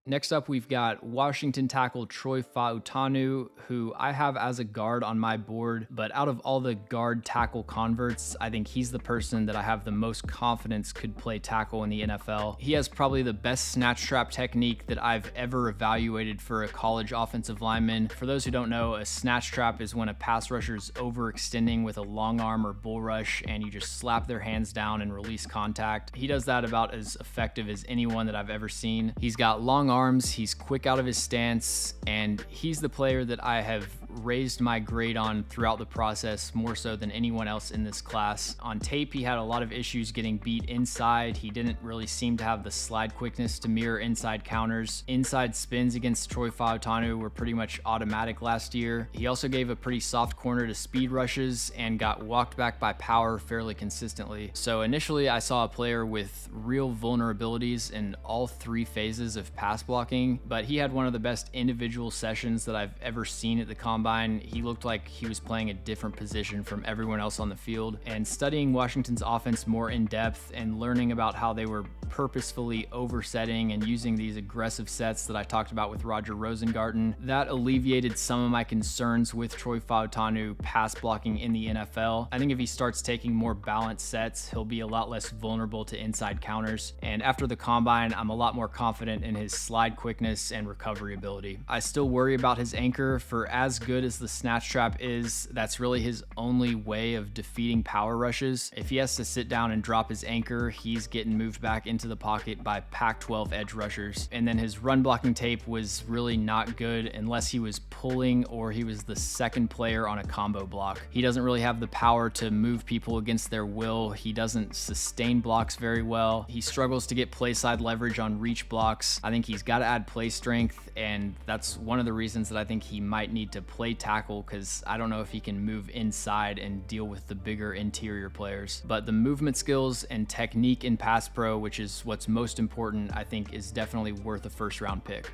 Next up, we've got Washington tackle Troy Fautanu, who I have as a guard on my board, but out of all the guard tackle converts, I think he's the person that I have the most confidence could play tackle in the NFL. He has probably the best snatch trap technique that I've ever evaluated for a college offensive lineman. For those who don't know, a snatch trap is when a pass rusher's overextending with a long arm or bull rush and you just slap their hands down and release contact. He does that about as effective as anyone that I've ever seen. He's got long arms, he's quick out of his stance, and he's the player that I have raised my grade on throughout the process more so than anyone else in this class. On tape, he had a lot of issues getting beat inside. He didn't really seem to have the slide quickness to mirror inside counters. Inside spins against Troy Fautanu were pretty much automatic last year. He also gave a pretty soft corner to speed rushes and got walked back by power fairly consistently. So initially I saw a player with real vulnerabilities in all three phases of pass blocking, but he had one of the best individual sessions that I've ever seen at the combine. He looked like he was playing a different position from everyone else on the field, and studying Washington's offense more in depth and learning about how they were purposefully oversetting and using these aggressive sets that I talked about with Roger Rosengarten, that alleviated some of my concerns with Troy Fautanu pass blocking in the NFL. I think if he starts taking more balanced sets, he'll be a lot less vulnerable to inside counters, and after the combine, I'm a lot more confident in his slide quickness and recovery ability. I still worry about his anchor. For as good as the snatch trap is, that's really his only way of defeating power rushes. If he has to sit down and drop his anchor, he's getting moved back into the pocket by Pac-12 edge rushers. And then his run blocking tape was really not good unless he was pulling or he was the second player on a combo block. He doesn't really have the power to move people against their will. He doesn't sustain blocks very well. He struggles to get play side leverage on reach blocks. I think he's got to add play strength, and that's one of the reasons that I think he might need to play tackle, because I don't know if he can move inside and deal with the bigger interior players. But the movement skills and technique in pass pro, which is what's most important, I think is definitely worth a first round pick.